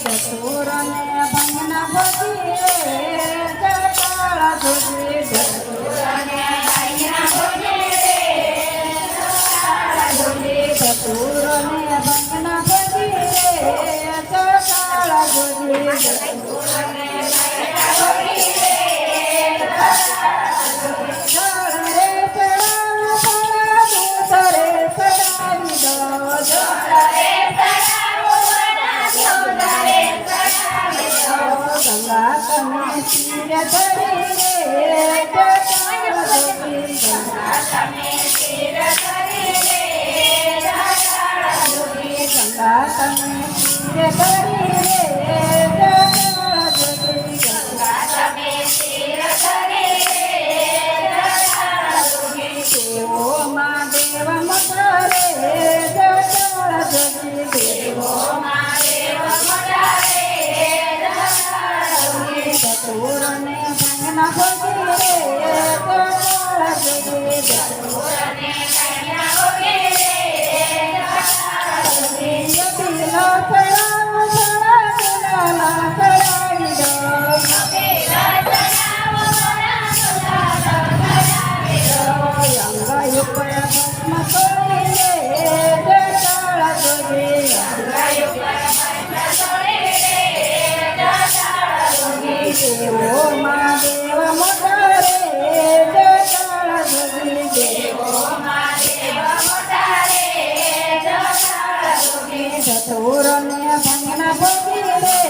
ચતુરને ભંગના ભોજી રે જટાળ જોગી ચતુરને ભંગના ભોજી રે જટાળ જોગી ચતુરને ભંગના ભોજી રે જટાળ જોગી ચતુરને ભંગના ભોજી રે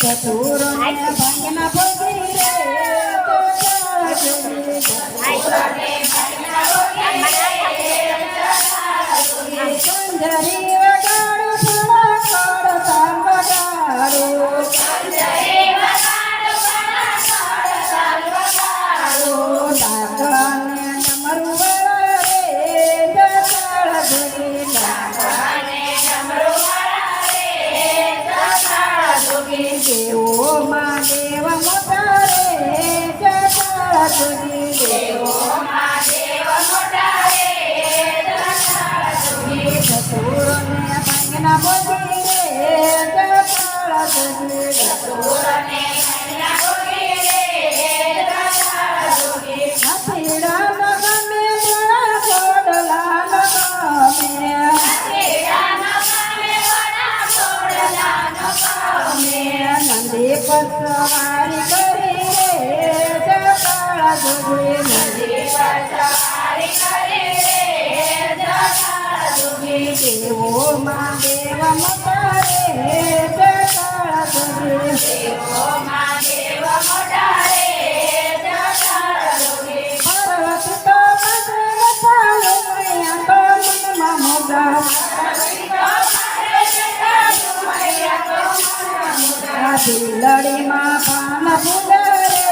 ચતુરને ભંગના ભોજી રે કંજરી વગાડું થોડા કડતા વગાડું ડાકરાને ડમરું વળા રે જટાળ જોગી દેવો માં દેવ મોટા રે જટાળ જોગી દેવો માં દેવ મોટા રે જટાળ જોગી ચતુરને ભંગના ભોજી રે જટાળ જોગી ચતુરને ભંગના ભોજી રે જટાળ જોગી હાથીડા ન ગમે ઘોડા ઘોડલા ન ગમે હાથીડા ન ગમે ઘોડા ઘોડલા ન ગમે નંદી પર સવારી કરી રે જટાળ જોગી નંદી પર સવારી કરી રે જટાળ જોગી દેવો માં દેવ મોટા રે જટાળ જોગી દેવો માં દેવ મોટા રે જટાળ જોગી પાર્વતી તો બદલે ચાલે મૈયા તો મનમાં મોગા બિલાડીમાં પાન ફૂલા રે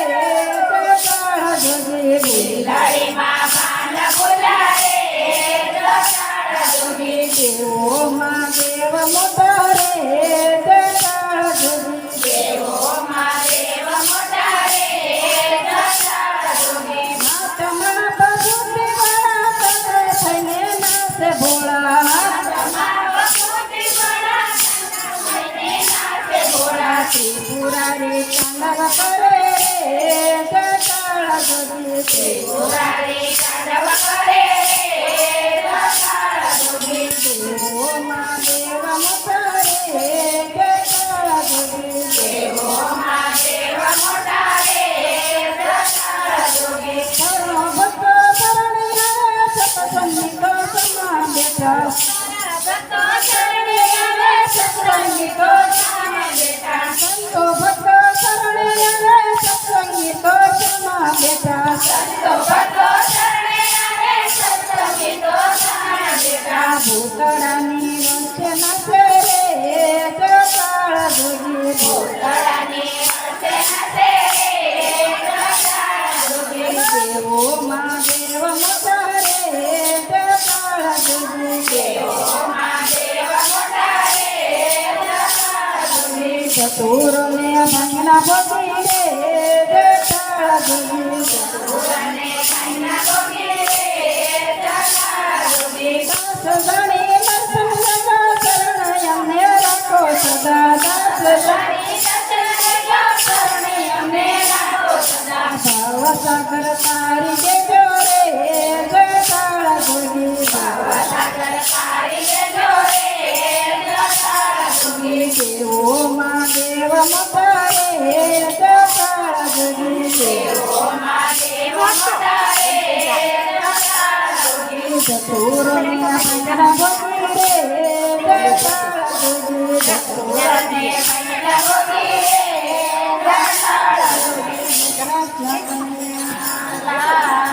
જટાળ જોગી બિલાડીમાં પાન ફૂલા રે જટાળ જોગી દેવો માં દેવ મોટા રે જટાળ જોગી દેવો માં દેવ મોટા રે જટાળ જોગી નાચમાં ભગવતી વાળા તને થઈને નાચે ભોળા ત્રિપુરારી તાંડવ કરે રે જટાળ જોગી ત્રિપુરારી તાંડવ કરે રે જટાળ જોગી દેવો માં દેવ મોટા રે જટાળ જોગી દેવો માં દેવ મોટા રે જટાળ જોગી સર્વ ભક્તો શરણી આવે સત્સંગી તો સમાન બેઠા ભક્તો શરણી આવે સુરને ભાંગના ભોગી રે જટાળ જોગી